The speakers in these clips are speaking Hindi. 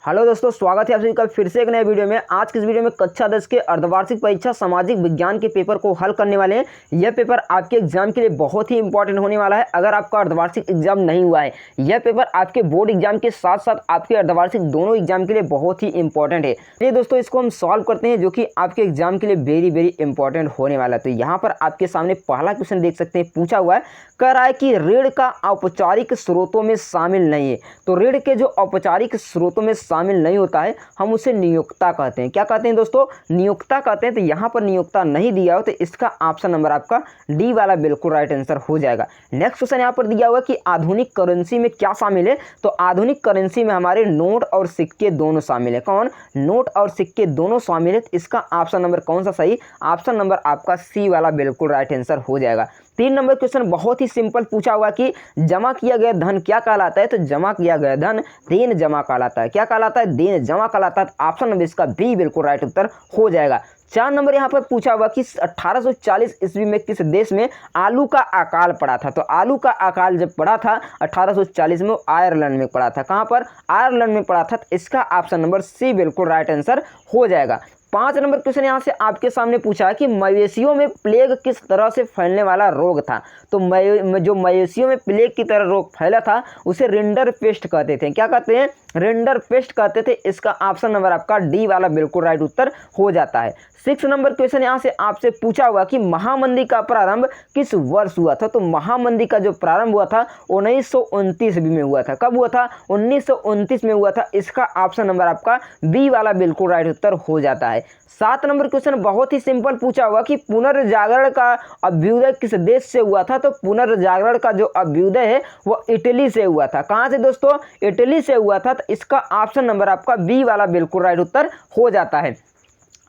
हेलो दोस्तों, स्वागत है आप सभी का फिर से एक नए वीडियो में। आज की इस वीडियो में कक्षा 10 के अर्धवार्षिक परीक्षा सामाजिक विज्ञान के पेपर को हल करने वाले हैं। यह पेपर आपके एग्जाम के लिए बहुत ही इंपॉर्टेंट होने वाला है। अगर आपका अर्धवार्षिक एग्जाम नहीं हुआ है, यह पेपर आपके बोर्ड एग्जाम के साथ साथ आपके अर्धवार्षिक दोनों एग्जाम के लिए बहुत ही इंपॉर्टेंट है। ये दोस्तों इसको हम सॉल्व करते हैं, जो कि आपके एग्जाम के लिए वेरी वेरी इंपॉर्टेंट होने वाला है। तो यहाँ पर आपके सामने पहला क्वेश्चन देख सकते हैं, पूछा हुआ है, कह रहा है कि ऋण का औपचारिक स्रोतों में शामिल नहीं है। तो ऋण के जो औपचारिक स्रोतों में शामिल नहीं होता है, हम उसे नियोक्ता कहते हैं। क्या कहते हैं दोस्तों? नियोक्ता कहते हैं। तो यहाँ पर नियोक्ता नहीं दिया हो तो इसका ऑप्शन नंबर आपका डी वाला बिल्कुल राइट आंसर हो जाएगा। नेक्स्ट क्वेश्चन यहाँ पर दिया हुआ कि आधुनिक करेंसी में क्या शामिल है। तो आधुनिक करेंसी में हमारे नोट और सिक्के दोनों शामिल है। कौन? नोट और सिक्के दोनों शामिल है। तो इसका ऑप्शन नंबर कौन सा सही? ऑप्शन नंबर आपका सी वाला बिल्कुल राइट आंसर हो जाएगा। 3 नंबर क्वेश्चन बहुत ही सिंपल पूछा हुआ कि जमा किया गया धन क्या कहलाता है। तो जमा किया गया धन देन जमा कहलाता है। क्या कहलाता है? देन जमा कहलाता है। ऑप्शन नंबर इसका बी बिल्कुल राइट उत्तर हो जाएगा। 4 नंबर यहाँ पर पूछा हुआ कि 1840 ईस्वी में किस देश में आलू का अकाल पड़ा था। तो आलू का अकाल जब पड़ा था 1840 में, आयरलैंड में पड़ा था। कहाँ पर? आयरलैंड में पड़ा था। तो इसका ऑप्शन नंबर सी बिल्कुल राइट आंसर हो जाएगा। 5 नंबर क्वेश्चन यहाँ से आपके सामने पूछा है कि मवेशियों में प्लेग किस तरह से फैलने वाला रोग था। तो जो मवेशियों में प्लेग की तरह रोग फैला था उसे रिंडर पेस्ट कहते थे। क्या कहते हैं? रिंडर पेस्ट कहते थे। इसका ऑप्शन नंबर आपका डी वाला बिल्कुल राइट उत्तर हो जाता है। 6 नंबर क्वेश्चन यहाँ से आपसे पूछा हुआ कि महामंदी का प्रारंभ किस वर्ष हुआ था। तो महामंदी का जो प्रारंभ हुआ था 1929 ईस्वी में हुआ था। कब हुआ था? 1929 में हुआ था। इसका ऑप्शन नंबर आपका बी वाला बिल्कुल राइट उत्तर हो जाता है। 7 नंबर क्वेश्चन बहुत ही सिंपल पूछा हुआ कि पुनर्जागरण का अभ्युदय किस देश से हुआ था। तो पुनर्जागरण का जो अभ्युदय है वो इटली से हुआ था। कहाँ से दोस्तों? इटली से हुआ था। तो इसका ऑप्शन नंबर आपका बी वाला बिल्कुल राइट उत्तर हो जाता है।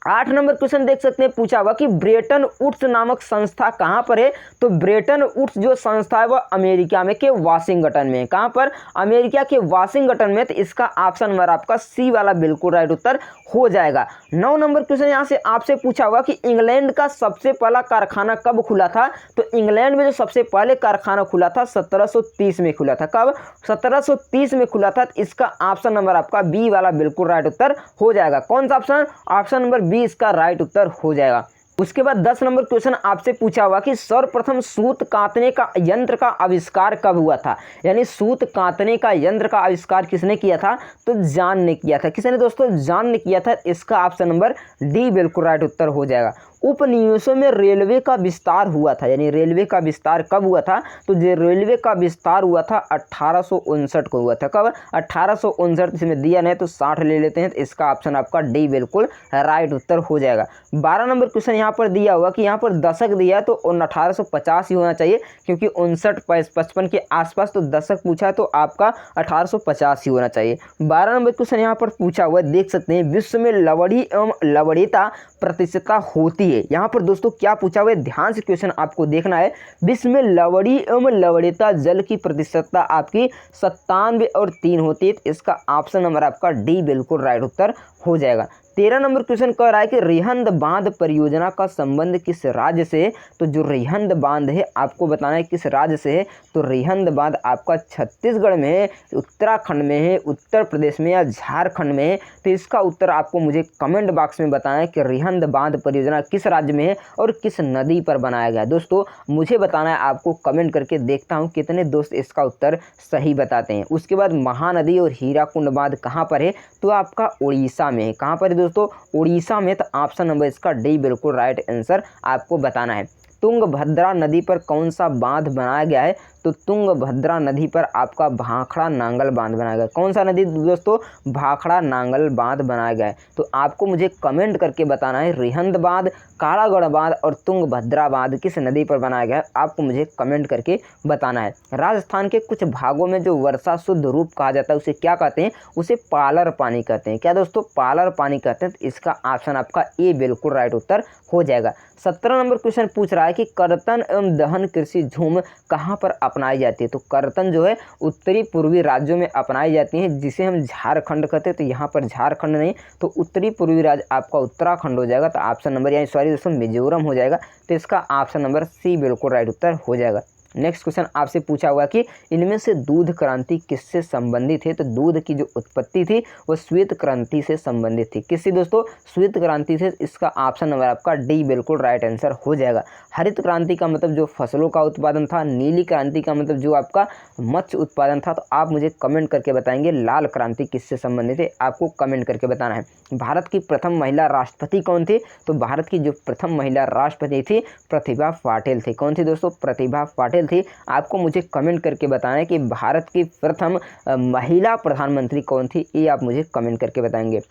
8 नंबर क्वेश्चन देख सकते हैं, पूछा हुआ कि ब्रेटन वुड्स नामक संस्था कहाँ पर है। तो ब्रेटन वुड्स जो संस्था है वह अमेरिका में के वाशिंगटन में है। कहाँ पर? अमेरिका के वाशिंगटन में। तो इसका ऑप्शन नंबर आपका सी वाला बिल्कुल राइट उत्तर हो जाएगा। 9 नंबर क्वेश्चन यहाँ से आपसे पूछा हुआ कि इंग्लैंड का सबसे पहला कारखाना कब खुला था। तो इंग्लैंड में जो सबसे पहले कारखाना खुला था 1730 में खुला था। कब? 1730 में खुला था। तो इसका ऑप्शन नंबर आपका बी वाला बिल्कुल राइट उत्तर हो जाएगा। कौन सा ऑप्शन? ऑप्शन नंबर बी इसका राइट उत्तर हो जाएगा। उसके बाद 10 नंबर क्वेश्चन आपसे पूछा हुआ कि सर्वप्रथम सूत काटने का यंत्र का आविष्कार कब हुआ था। यानी सूत काटने का यंत्र का आविष्कार किसने किया था? तो जॉन ने किया था। किसने दोस्तों? जॉन ने किया था। इसका ऑप्शन नंबर डी बिल्कुल राइट उत्तर हो जाएगा। उपनिवेशों में रेलवे का विस्तार हुआ था। यानी रेलवे का विस्तार कब हुआ था? तो जो रेलवे का विस्तार हुआ था 1859 को हुआ था। कब? 1859। इसमें दिया नहीं तो 60 ले लेते हैं। तो इसका ऑप्शन आपका डी बिल्कुल राइट उत्तर हो जाएगा। 12 नंबर क्वेश्चन यहाँ पर दिया हुआ कि यहाँ पर दशक दिया है तो 1850 ही होना चाहिए, क्योंकि 59-55 के आसपास तो दशक पूछा है तो आपका 1850 ही होना चाहिए। 12 नंबर क्वेश्चन यहाँ पर पूछा हुआ है, देख सकते हैं, विश्व में लवड़ी एवं लवणीयता प्रतिशतता होती है। यहाँ पर दोस्तों क्या पूछा हुआ है, ध्यान से क्वेश्चन आपको देखना है। विश्व में लवड़ी एवं लवणीयता जल की प्रतिशतता आपकी 97 और 3 होती है। इसका ऑप्शन नंबर आपका डी बिल्कुल राइट उत्तर हो जाएगा। 13 नंबर क्वेश्चन कह रहा है कि रिहंद बांध परियोजना का संबंध किस राज्य से है। तो जो रिहंद बांध है आपको बताना है किस राज्य से है। तो रिहंद बांध आपका छत्तीसगढ़ में है, उत्तराखंड में है, उत्तर प्रदेश में या झारखंड में है। तो इसका उत्तर आपको मुझे कमेंट बॉक्स में बताना है कि रिहंद बांध परियोजना किस राज्य में है और किस नदी पर बनाया गया है। दोस्तों मुझे बताना है, आपको कमेंट करके देखता हूँ कितने दोस्त इसका उत्तर सही बताते हैं। उसके बाद महानदी और हीराकुंड बांध कहाँ पर है। तो आपका उड़ीसा में है। कहाँ पर है दोस्तों? उड़ीसा में। तो ऑप्शन नंबर इसका डी बिल्कुल राइट आंसर आपको बताना है। तुंगभद्रा नदी पर कौन सा बांध बनाया गया है। तो तुंगभद्रा नदी पर आपका भाखड़ा नांगल बांध बनाया गया है। कौन सा नदी दोस्तों? भाखड़ा नांगल बांध बनाया गया है। तो आपको मुझे कमेंट करके बताना है रिहंद बांध, कालागढ़ बांध और तुंगभद्रा बांध किस नदी पर बनाया गया है। आपको मुझे कमेंट करके बताना है। राजस्थान के कुछ भागों में जो वर्षा शुद्ध रूप कहा जाता है उसे क्या कहते हैं? उसे पालर पानी कहते हैं। क्या दोस्तों? पालर पानी कहते हैं। तो इसका ऑप्शन आपका ए बिल्कुल राइट उत्तर हो जाएगा। 17 नंबर क्वेश्चन पूछ रहा है कि कर्तन एवं दहन कृषि झूम कहाँ पर अपनाई जाती है। तो कर्तन जो है उत्तरी पूर्वी राज्यों में अपनाई जाती है, जिसे हम झारखंड कहते हैं। तो यहाँ पर झारखंड नहीं तो उत्तरी पूर्वी राज्य आपका उत्तराखंड हो जाएगा। तो ऑप्शन नंबर यानी सॉरी दोस्तों मिजोरम हो जाएगा। तो इसका ऑप्शन नंबर सी बिल्कुल राइट उत्तर हो जाएगा। नेक्स्ट क्वेश्चन आपसे पूछा हुआ कि इनमें से दूध क्रांति किससे संबंधित है? तो दूध की जो उत्पत्ति थी वो श्वेत क्रांति से संबंधित थी। किससे दोस्तों? श्वेत क्रांति से। इसका ऑप्शन नंबर आपका डी बिल्कुल राइट आंसर हो जाएगा। हरित क्रांति का मतलब जो फसलों का उत्पादन था, नीली क्रांति का मतलब जो आपका मत्स्य उत्पादन था। तो आप मुझे कमेंट करके बताएंगे लाल क्रांति किससे संबंधित है, आपको कमेंट करके बताना है। भारत की प्रथम महिला राष्ट्रपति कौन थी? तो भारत की जो प्रथम महिला राष्ट्रपति थी प्रतिभा पाटिल थी। कौन थी दोस्तों? प्रतिभा पाटिल थी। आपको मुझे कमेंट करके बताना है कि भारत की प्रथम महिला प्रधानमंत्री कौन थी, ये आप मुझे कमेंट करके बताएंगे।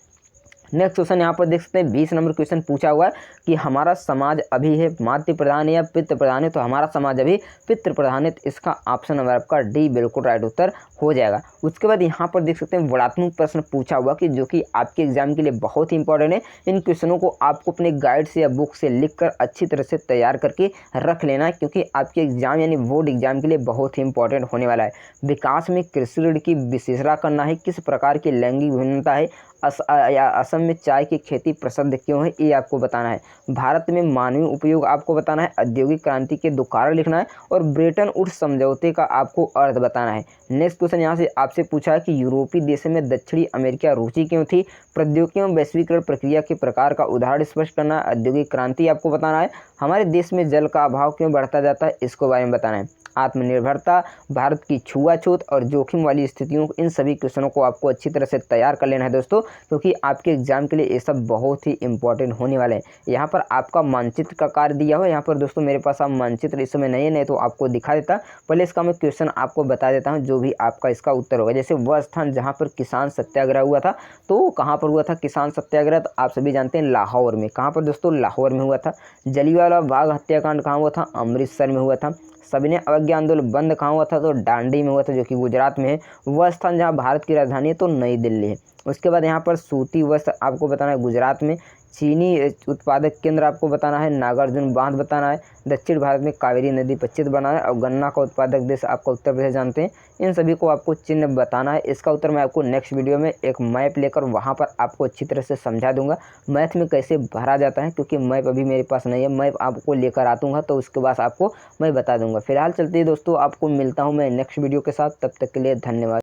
नेक्स्ट क्वेश्चन यहाँ पर देख सकते हैं 20 नंबर क्वेश्चन पूछा हुआ है कि हमारा समाज अभी है मातृ प्रधान है या पितृ प्रधान है? तो हमारा समाज अभी पितृ प्रधान है। तो इसका ऑप्शन नंबर आपका डी बिल्कुल राइट उत्तर हो जाएगा। उसके बाद यहाँ पर देख सकते हैं वर्णात्मक प्रश्न पूछा हुआ कि जो कि आपके एग्जाम के लिए बहुत ही इंपॉर्टेंट है। इन क्वेश्चनों को आपको अपने गाइड से या बुक से लिखकर अच्छी तरह से तैयार करके रख लेना है, क्योंकि आपके एग्जाम यानी बोर्ड एग्जाम के लिए बहुत ही इंपॉर्टेंट होने वाला है। विकास में कृषि ऋण की विशेषता करना है, किस प्रकार की लैंगिक भिन्नता है, असम में चाय की खेती प्रसिद्ध क्यों है, ये आपको बताना है। भारत में मानवीय उपयोग आपको बताना है, औद्योगिक क्रांति के दो कारण लिखना है और ब्रेटन वुड्स समझौते का आपको अर्थ बताना है। नेक्स्ट क्वेश्चन यहाँ से आपसे पूछा है कि यूरोपीय देशों में दक्षिणी अमेरिका रुचि क्यों थी? प्रौद्योगिकियों वैश्वीकरण प्रक्रिया के प्रकार का उदाहरण स्पष्ट करना है, औद्योगिक क्रांति आपको बताना है, हमारे देश में जल का अभाव क्यों बढ़ता जाता है, इसके बारे में बताना है, आत्मनिर्भरता, भारत की छुआछूत और जोखिम वाली स्थितियों, इन सभी क्वेश्चनों को आपको अच्छी तरह से तैयार कर लेना है दोस्तों, क्योंकि आपके एग्जाम के लिए ये सब बहुत ही इंपॉर्टेंट होने वाले हैं। यहाँ पर आपका मानचित्र का कार्य दिया हुआ है। यहाँ पर दोस्तों मेरे पास आप मानचित्र इस समय नहीं तो आपको दिखा देता। पहले इसका मैं क्वेश्चन आपको बता देता हूँ जो भी आपका इसका उत्तर होगा। जैसे वह स्थान जहाँ पर किसान सत्याग्रह हुआ था, तो कहाँ पर हुआ था किसान सत्याग्रह? तो आप सभी जानते हैं लाहौर में। कहाँ पर दोस्तों? लाहौर में हुआ था। जलियांवाला बाग हत्याकांड कहाँ हुआ था? अमृतसर में हुआ था। सविनय अवज्ञा आंदोलन बंद कहाँ हुआ था? तो दांडी में हुआ था, जो कि गुजरात में है। वह स्थान जहाँ भारत की राजधानी है तो नई दिल्ली है। उसके बाद यहाँ पर सूती वस्त्र आपको बताना है गुजरात में। चीनी उत्पादक केंद्र आपको बताना है नागार्जुन बांध बताना है। दक्षिण भारत में कावेरी नदी पश्चिम बनाना है और गन्ना का उत्पादक देश आपका उत्तर प्रदेश जानते हैं। इन सभी को आपको चिन्ह बताना है। इसका उत्तर मैं आपको नेक्स्ट वीडियो में एक मैप लेकर वहाँ पर आपको अच्छी तरह से समझा दूंगा मैथ में कैसे भरा जाता है, क्योंकि मैप अभी मेरे पास नहीं है। मैप आपको लेकर आऊँगा तो उसके बाद आपको मैं बता दूंगा। फिलहाल चलते हैं दोस्तों, आपको मिलता हूँ मैं नेक्स्ट वीडियो के साथ। तब तक के लिए धन्यवाद।